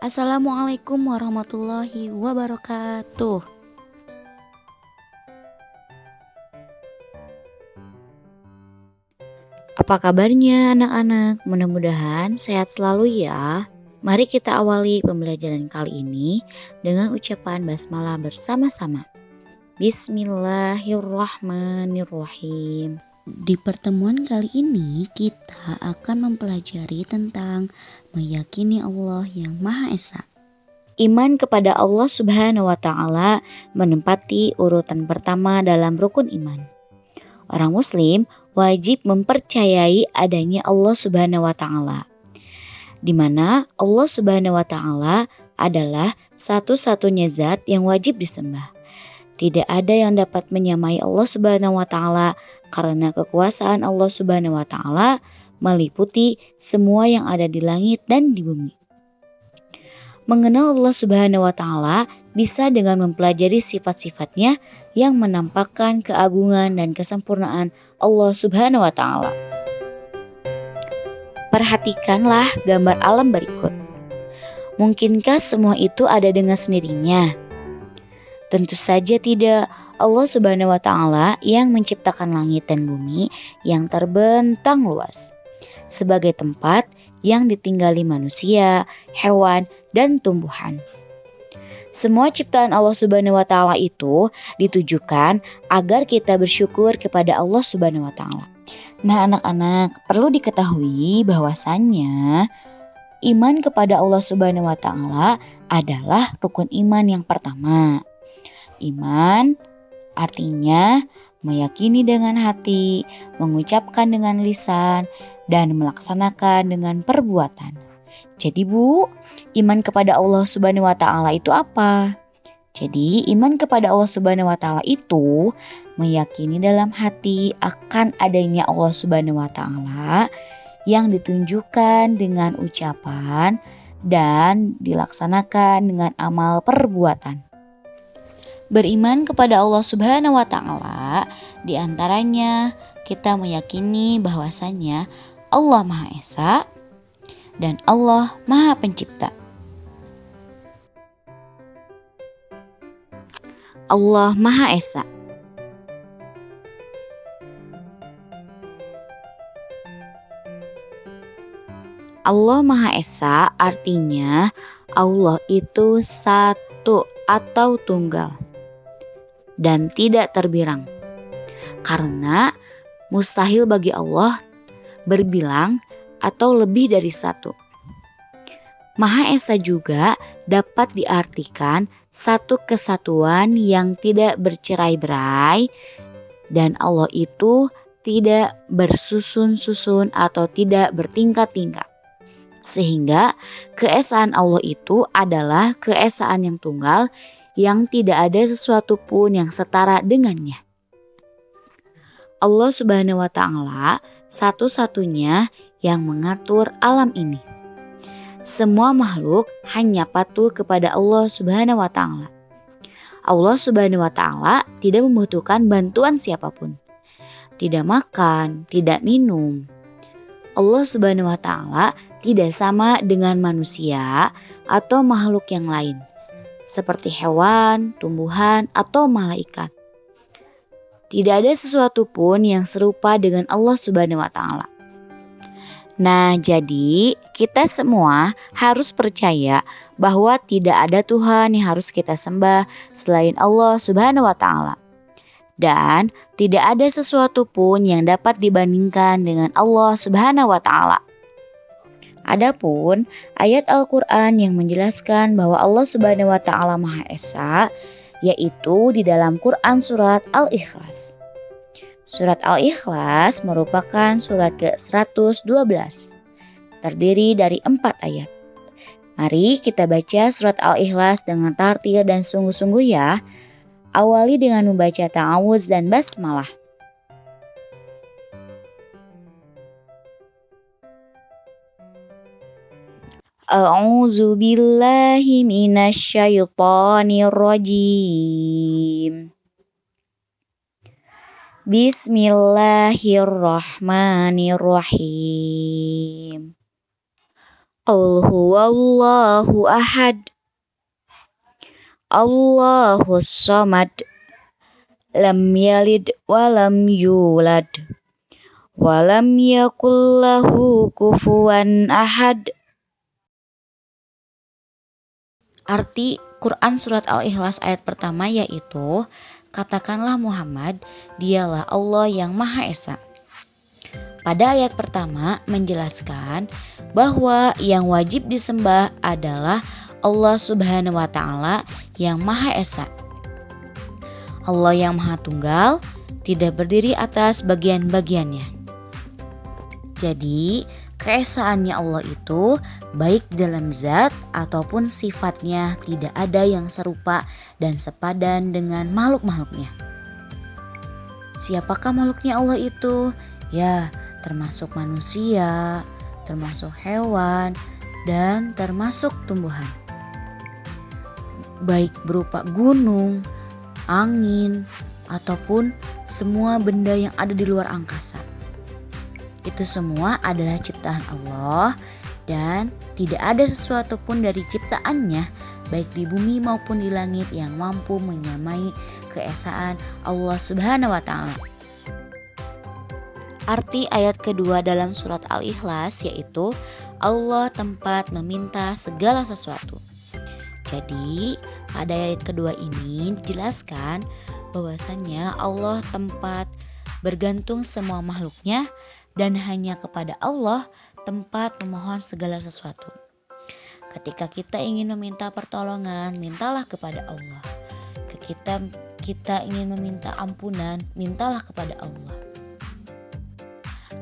Assalamualaikum warahmatullahi wabarakatuh. Apa kabarnya anak-anak? Mudah-mudahan sehat selalu ya. Mari kita awali pembelajaran kali ini dengan ucapan basmalah bersama-sama. Bismillahirrahmanirrahim. Di pertemuan kali ini kita akan mempelajari tentang meyakini Allah yang Maha Esa. Iman kepada Allah Subhanahu wa Ta'ala menempati urutan pertama dalam rukun iman. Orang Muslim wajib mempercayai adanya Allah Subhanahu wa Ta'ala, di mana Allah Subhanahu wa Ta'ala adalah satu-satunya zat yang wajib disembah. Tidak ada yang dapat menyamai Allah Subhanahu wa Ta'ala karena kekuasaan Allah Subhanahu wa Ta'ala meliputi semua yang ada di langit dan di bumi. Mengenal Allah Subhanahu wa Ta'ala bisa dengan mempelajari sifat-sifatnya yang menampakkan keagungan dan kesempurnaan Allah Subhanahu wa Ta'ala. Perhatikanlah gambar alam berikut. Mungkinkah semua itu ada dengan sendirinya? Tentu saja tidak. Allah Subhanahu wa Ta'ala yang menciptakan langit dan bumi yang terbentang luas sebagai tempat yang ditinggali manusia, hewan, dan tumbuhan. Semua ciptaan Allah Subhanahu wa Ta'ala itu ditujukan agar kita bersyukur kepada Allah Subhanahu wa Ta'ala. Nah, anak-anak, perlu diketahui bahwasannya iman kepada Allah Subhanahu wa Ta'ala adalah rukun iman yang pertama. Iman artinya meyakini dengan hati, mengucapkan dengan lisan, dan melaksanakan dengan perbuatan. Jadi Bu, iman kepada Allah Subhanahu wa Ta'ala itu apa? Jadi iman kepada Allah Subhanahu wa Ta'ala itu meyakini dalam hati akan adanya Allah Subhanahu wa Ta'ala yang ditunjukkan dengan ucapan dan dilaksanakan dengan amal perbuatan. Beriman kepada Allah Subhanahu wa Ta'ala diantaranya kita meyakini bahwasannya Allah Maha Esa dan Allah Maha Pencipta. Allah Maha Esa. Allah Maha Esa artinya Allah itu satu atau tunggal dan tidak terbilang. Karena mustahil bagi Allah berbilang atau lebih dari satu. Maha Esa juga dapat diartikan satu kesatuan yang tidak bercerai-berai dan Allah itu tidak bersusun-susun atau tidak bertingkat-tingkat. Sehingga keesaan Allah itu adalah keesaan yang tunggal yang tidak ada sesuatu pun yang setara dengannya. Allah Subhanahu wa Ta'ala satu-satunya yang mengatur alam ini. Semua makhluk hanya patuh kepada Allah Subhanahu wa Ta'ala. Allah Subhanahu wa Ta'ala tidak membutuhkan bantuan siapapun. Tidak makan, tidak minum. Allah Subhanahu wa Ta'ala tidak sama dengan manusia atau makhluk yang lain, seperti hewan, tumbuhan, atau malaikat. Tidak ada sesuatu pun yang serupa dengan Allah Subhanahu wa Ta'ala. Nah, jadi kita semua harus percaya bahwa tidak ada Tuhan yang harus kita sembah selain Allah Subhanahu wa Ta'ala. Dan tidak ada sesuatu pun yang dapat dibandingkan dengan Allah Subhanahu wa Ta'ala. Adapun ayat Al-Quran yang menjelaskan bahwa Allah Subhanahu wa Ta'ala Maha Esa, yaitu di dalam Quran surat Al-Ikhlas. Surat Al-Ikhlas merupakan surat ke-112, terdiri dari 4 ayat. Mari kita baca surat Al-Ikhlas dengan tartil dan sungguh-sungguh ya. Awali dengan membaca ta'awuz dan basmalah. A'udzu billahi minasyaitonir rajim. Bismillahirrahmanirrahim. Qul huwallahu ahad. Allahus samad. Lam yalid walam yulad. Walam yakul lahu kufuwan ahad. Arti Quran Surat Al-Ikhlas ayat pertama yaitu, katakanlah Muhammad, dialah Allah yang Maha Esa. Pada ayat pertama menjelaskan bahwa yang wajib disembah adalah Allah Subhanahu wa Ta'ala yang Maha Esa. Allah yang Maha Tunggal, tidak berdiri atas bagian-bagiannya. Jadi, keesaannya Allah itu baik di dalam zat ataupun sifatnya tidak ada yang serupa dan sepadan dengan makhluk-makhluknya. Siapakah makhluknya Allah itu? Ya, termasuk manusia, termasuk hewan, dan termasuk tumbuhan. Baik berupa gunung, angin, ataupun semua benda yang ada di luar angkasa. Itu semua adalah ciptaan Allah dan tidak ada sesuatu pun dari ciptaannya baik di bumi maupun di langit yang mampu menyamai keesaan Allah Subhanahu wa Ta'ala. Arti ayat kedua dalam surat Al-Ikhlas yaitu Allah tempat meminta segala sesuatu. Jadi pada ayat kedua ini dijelaskan bahwasannya Allah tempat bergantung semua makhluknya dan hanya kepada Allah tempat memohon segala sesuatu. Ketika kita ingin meminta pertolongan, mintalah kepada Allah. Ketika kita ingin meminta ampunan, mintalah kepada Allah.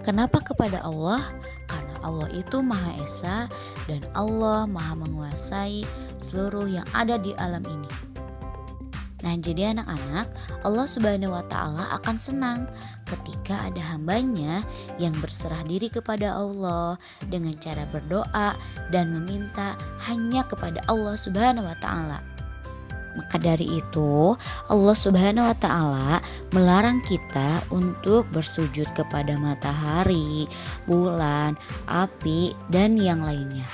Kenapa kepada Allah? Karena Allah itu Maha Esa dan Allah Maha menguasai seluruh yang ada di alam ini. Nah, jadi anak-anak, Allah Subhanahu wa Ta'ala akan senang ketika ada hambanya yang berserah diri kepada Allah dengan cara berdoa dan meminta hanya kepada Allah Subhanahu wa Ta'ala. Maka dari itu, Allah Subhanahu wa Ta'ala melarang kita untuk bersujud kepada matahari, bulan, api, dan yang lainnya.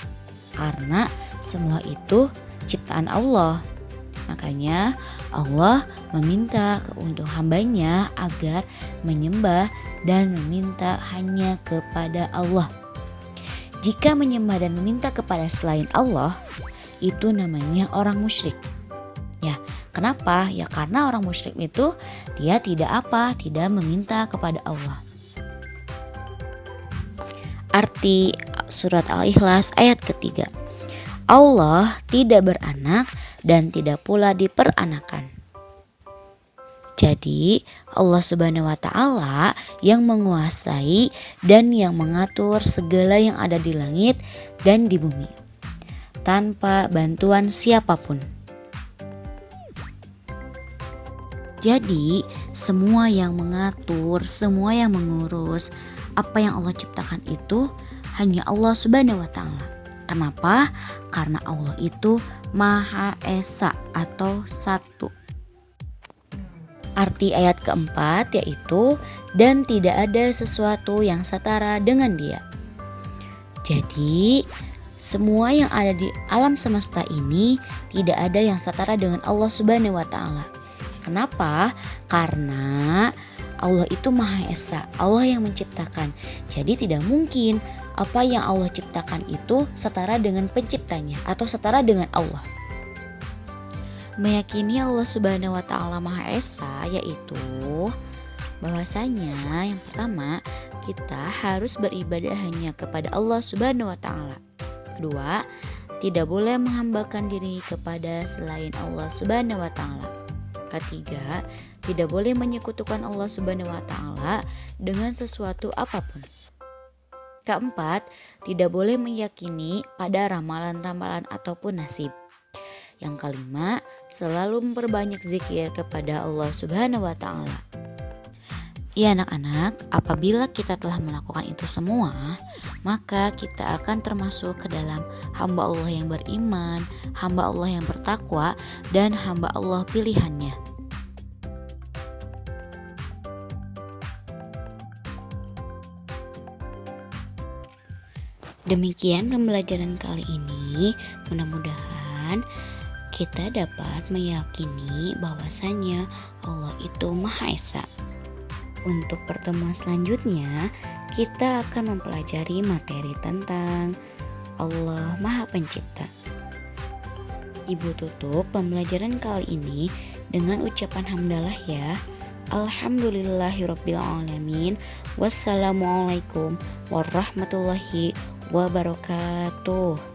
Karena semua itu ciptaan Allah. Makanya Allah meminta untuk hambanya agar menyembah dan meminta hanya kepada Allah. Jika menyembah dan meminta kepada selain Allah, itu namanya orang musyrik. Ya, kenapa? Ya karena orang musyrik itu dia tidak meminta kepada Allah. Arti surat Al-Ikhlas ayat ketiga. Allah tidak beranak dan tidak pula diperanakan. Jadi Allah Subhanahu wa Ta'ala yang menguasai dan yang mengatur segala yang ada di langit dan di bumi tanpa bantuan siapapun. Jadi semua yang mengatur, semua yang mengurus apa yang Allah ciptakan itu hanya Allah Subhanahu wa Ta'ala. Kenapa? Karena Allah itu Maha Esa atau satu. Arti ayat keempat yaitu dan tidak ada sesuatu yang setara dengan Dia. Jadi semua yang ada di alam semesta ini tidak ada yang setara dengan Allah Subhanahu wa Ta'ala. Kenapa? Karena Allah itu Maha Esa, Allah yang menciptakan. Jadi tidak mungkin apa yang Allah ciptakan itu setara dengan penciptanya atau setara dengan Allah. Meyakini Allah Subhanahu wa Ta'ala Maha Esa yaitu bahwasanya yang pertama kita harus beribadah hanya kepada Allah Subhanahu wa Ta'ala. Kedua, tidak boleh menghambakan diri kepada selain Allah Subhanahu wa Ta'ala. Ketiga, tidak boleh menyekutukan Allah Subhanahu wa Ta'ala dengan sesuatu apapun. Keempat, tidak boleh meyakini pada ramalan-ramalan ataupun nasib. Yang kelima, selalu memperbanyak zikir kepada Allah Subhanahu wa Ta'ala. Ya anak-anak, apabila kita telah melakukan itu semua, maka kita akan termasuk ke dalam hamba Allah yang beriman, hamba Allah yang bertakwa, dan hamba Allah pilihannya. Demikian pembelajaran kali ini, mudah-mudahan kita dapat meyakini bahwasanya Allah itu Maha Esa. Untuk pertemuan selanjutnya, kita akan mempelajari materi tentang Allah Maha Pencipta. Ibu tutup pembelajaran kali ini dengan ucapan hamdalah ya. Alhamdulillahirrabbilalamin. Wassalamualaikum warahmatullahi wabarakatuh.